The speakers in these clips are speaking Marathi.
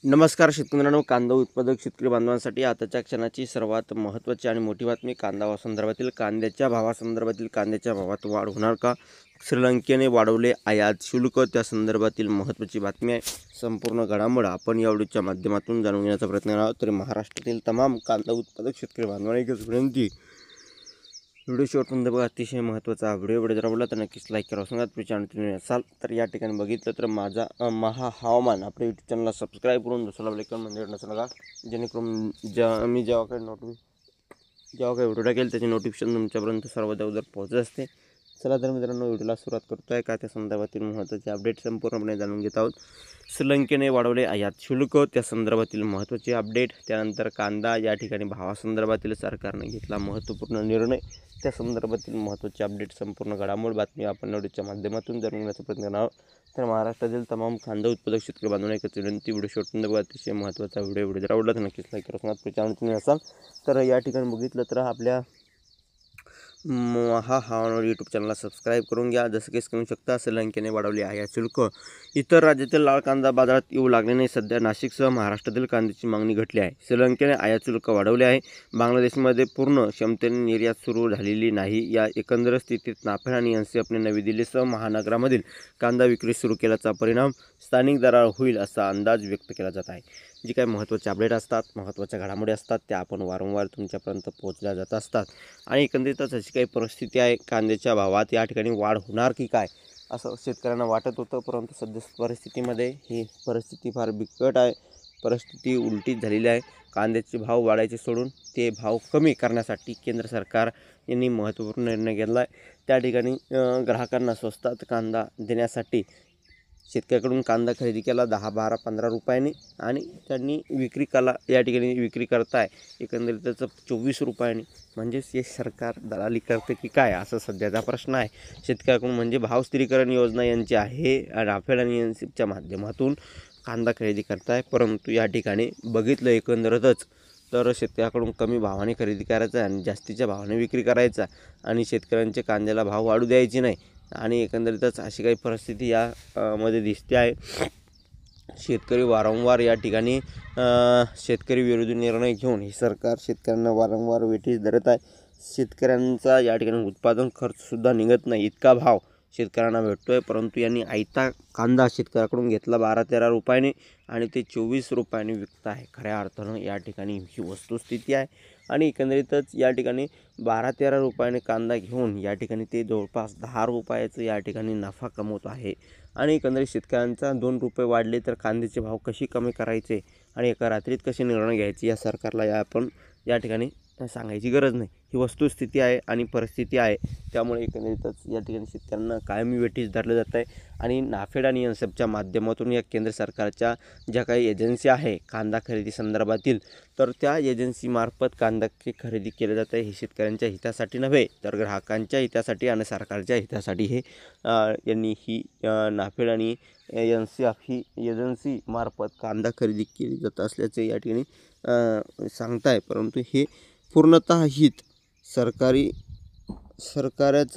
नमस्कार शेतकरी मित्रांनो, कांदा उत्पादक शेतकरी बांधवांसाठी आताच्या क्षणाची सर्वात महत्त्वाची आणि मोठी बातमी कांदा संदर्भातील कांद्याच्या भावासंदर्भातील कांद्याच्या भावात वाढ होणार का? श्रीलंकेने वाढवले आयात शुल्क, त्या संदर्भातील महत्त्वाची बातमी आहे. संपूर्ण घडामोड आपण या व्हिडिओच्या माध्यमातून जाणून घेण्याचा प्रयत्न करणार आहोत. तरी महाराष्ट्रातील तमाम कांदा उत्पादक शेतकरी बांधवांना एकच विनंती, व्हिडिओ शेवटपर्यंत बघा. अतिशय महत्त्वाचा व्हिडिओ जर आवडला तर नक्कीच लाईक करा. सांगा तुम्ही चॅनल असाल तर या ठिकाणी बघितलं तर माझा महा हवामान आपल्या यूट्यूब चॅनलला सबस्क्राईब करून दुसरा बेल म्हणजे नसेल का, जेणेकरून मी जेव्हा काही व्हिडिओ टाकेल त्याची नोटिफिकेशन तुमच्यापर्यंत सर्वात अगोदर पोहोचत असते. चला तर मित्रांनो, व्हिडिओला सुरुवात करतो आहे. का त्या संदर्भातील महत्त्वाचे अपडेट संपूर्णपणे जाणून घेत आहोत. श्रीलंकेने वाढवले आयात शुल्क, त्या संदर्भातील महत्त्वाचे अपडेट. त्यानंतर कांदा या ठिकाणी भावासंदर्भातील सरकारने घेतला महत्त्वपूर्ण निर्णय, त्या संदर्भातील महत्त्वाचे अपडेट संपूर्ण घडामोड बातमी आपण व्हिडिओच्या माध्यमातून जाणून घेण्याचा प्रयत्न करणार आहोत. तर महाराष्ट्रातील तमाम कांदा उत्पादक शेतकरी बांधवांना एकच विनंती, व्हिडिओ शेवटपर्यंत बघा. अतिशय महत्त्वाचा व्हिडिओ जर आवडला तर नक्कीच लाईक करा. चॅनल तुम्ही असाल तर या ठिकाणी बघितलं तर आपल्या हवामान यूट्यूब चॅनलला सबस्क्राईब करून घ्या. जसं की करू शकता, श्रीलंकेने वाढवले आयात शुल्क. इतर राज्यातील लाल कांदा बाजारात येऊ लागल्याने सध्या नाशिकसह महाराष्ट्रातील कांद्याची मागणी घटली आहे. श्रीलंकेने आयात शुल्क वाढवले आहे. बांगलादेशमध्ये पूर्ण क्षमतेने निर्यात सुरू झालेली नाही. या एकंदर स्थितीत नाफेड आणि एनसीएफने नवी दिल्लीसह महानगरामधील कांदा विक्री सुरू केल्याचा परिणाम स्थानिक दरावर होईल असा अंदाज व्यक्त केला जात आहे. जी काही महत्त्वाचे अपडेट असतात, महत्त्वाच्या घडामोडी असतात, त्या आपण वारंवार तुमच्यापर्यंत पोहोचल्या जात असतात. आणि एकंदरीतच अशी काही परिस्थिती आहे, कांद्याच्या भावात या ठिकाणी वाढ होणार की काय असं शेतकऱ्यांना वाटत होतं. परंतु सध्या परिस्थितीमध्ये ही परिस्थिती फार बिकट आहे. परिस्थिती उलटीच झालेली आहे. कांद्याचे भाव वाढायचे सोडून ते भाव कमी करण्यासाठी केंद्र सरकार यांनी महत्त्वपूर्ण निर्णय घेतला आहे. त्या ठिकाणी ग्राहकांना स्वस्तात कांदा देण्यासाठी शेतकऱ्याकडून कांदा खरेदी केला 10, 12, 15 रुपयांनी, आणि त्यांनी या ठिकाणी विक्री करताय एकंदरीतच 24 रुपयांनी. म्हणजेच हे सरकार दलाली करते की काय, असं सध्याचा प्रश्न आहे शेतकऱ्याकडून. म्हणजे भाव स्थिरीकरण योजना यांची आहे, नाफेड आणि एनसीएफच्या माध्यमातून कांदा खरेदी करताय. परंतु या ठिकाणी बघितलं एकंदरीतच तर शेतकऱ्याकडून कमी भावाने खरेदी करायचा आणि जास्तीच्या भावाने विक्री करायचा, आणि शेतकऱ्यांचे कांद्याला भाव वाढू द्यायची नाही. आणि एकंदरीतच अशी काही परिस्थिती मध्ये दिसते आहे. शेतकरी वारंवार या ठिकाणी शेतकरी विरोधी निर्णय घेऊन हे सरकार शेतकऱ्यांना वारंवार वेठीस धरत आहे. शेतकऱ्यांचा या ठिकाणी उत्पादन खर्चसुद्धा निघत नाही इतका भाव शेतकऱ्यांना भेटतो आहे. परंतु यांनी आयता कांदा शेतकऱ्याकडून घेतला 12-13 रुपयांनी आणि ते 24 रुपयांनी विकत आहे. खऱ्या अर्थानं या ठिकाणी ही वस्तुस्थिती आहे. आणि एकंदरीतच या ठिकाणी 12-13 रुपयाने कांदा घेऊन या ठिकाणी ते जवळपास 10 रुपयाचं या ठिकाणी नफा कमवत आहे. आणि एकंदरीत शेतकऱ्यांचा 2 रुपये वाढले तर कांद्याचे भाव कशी कमी करायचे आणि एका रात्रीत कसे निर्णय घ्यायचे या सरकारला आपण या ठिकाणी सांगायची गरज नाही. ही वस्तुस्थिती आहे आणि परिस्थिती आहे. त्यामुळे एकंदरीतच या ठिकाणी शेतकऱ्यांना कायमी वेठीस धरलं जात आहे. आणि नाफेड आणि एनसीएफच्या माध्यमातून या केंद्र सरकारच्या ज्या काही एजन्सी आहे कांदा खरेदी संदर्भातील, तर त्या एजन्सीमार्फत कांदा खरेदी केले जात आहे. हे शेतकऱ्यांच्या हितासाठी नव्हे तर ग्राहकांच्या हितासाठी आणि सरकारच्या हितासाठी हे यांनी ही नाफेड आणि एनसीएफ ही एजन्सीमार्फत कांदा खरेदी केली जात असल्याचे या ठिकाणी सांगताय. परंतु हे पूर्णतः हित सरकारचं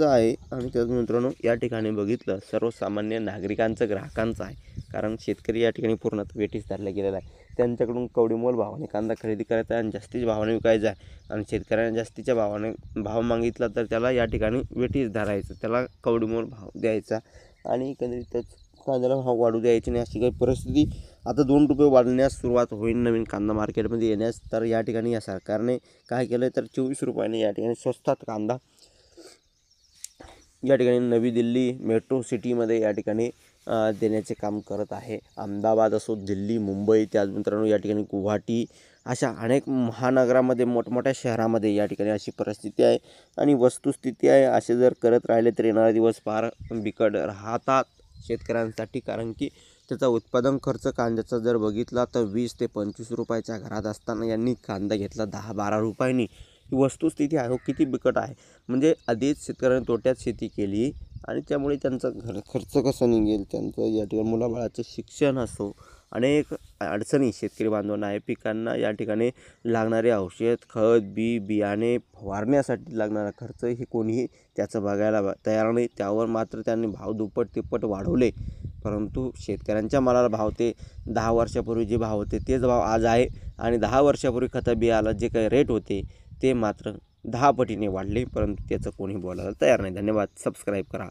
आहे. आणि त्याच मित्रांनो या ठिकाणी बघितलं सर्वसामान्य नागरिकांचं, ग्राहकांचं आहे. कारण शेतकरी या ठिकाणी पूर्णतः वेठीस धरला गेलेला आहे. त्यांच्याकडून कवडीमोल भावाने कांदा खरेदी करायचा आहे आणि जास्तीच्या भावाने विकायचा आहे. आणि शेतकऱ्यांना जास्तीच्या भावाने भाव मागितला तर त्याला या ठिकाणी वेठीस धरायचं, त्याला कवडीमोल भाव द्यायचा. आणि एकंदरीतच कांद्याला भाव वाढू द्यायची नाही अशी काही परिस्थिती. आता 2 रुपये वाढण्यास सुरुवात होईल नवीन कांदा मार्केटमध्ये येण्यास. तर या ठिकाणी या सरकारने काय केलं तर 24 रुपयाने या ठिकाणी स्वस्तात कांदा या ठिकाणी नवी दिल्ली मेट्रो सिटीमध्ये या ठिकाणी देण्याचे काम करत आहे. अहमदाबाद असो, दिल्ली, मुंबई, त्याच मित्रांनो या ठिकाणी गुवाहाटी, अशा अनेक महानगरामध्ये, मोठमोठ्या शहरामध्ये या ठिकाणी अशी परिस्थिती आहे आणि वस्तुस्थिती आहे. असे जर करत राहिले तर येणारे दिवस फार बिकट राहतात शेतकऱ्यांसाठी. कारण की त्याचा उत्पादन खर्च कांद्याचा जर बघितला तर 20 ते 25 रुपयाच्या घरात असताना यांनी कांदा घेतला 10-12 रुपयांनी. ही वस्तुस्थिती आहे. किती बिकट आहे. म्हणजे आधीच शेतकऱ्यांनी तोट्यात शेती केली आणि त्यामुळे त्यांचा खर्च कसा निघेल, त्यांचं या ठिकाणी मुलाबाळाचं शिक्षण असो, अनेक अडचणी शेतकरी बांधवांना आहे. पिकांना या ठिकाणी लागणारे औषध, खत, बियाणे फवारण्यासाठी लागणारा खर्च हे कोणीही त्याचं बघायला तयार नाही. त्यावर मात्र त्यांनी भाव दुप्पट तिप्पट वाढवले. परंतु शेतकऱ्यांच्या मालाला भाव ते 10 वर्षापूर्वी जे भाव होते तेच भाव आज आहे आणि 10 वर्षापूर्वी खतं बियाला जे काही रेट होते ते मात्र 10 पटीने वाढले, परंतु त्याचं कोणी बोलायला तयार नाही. धन्यवाद. सबस्क्राईब करा.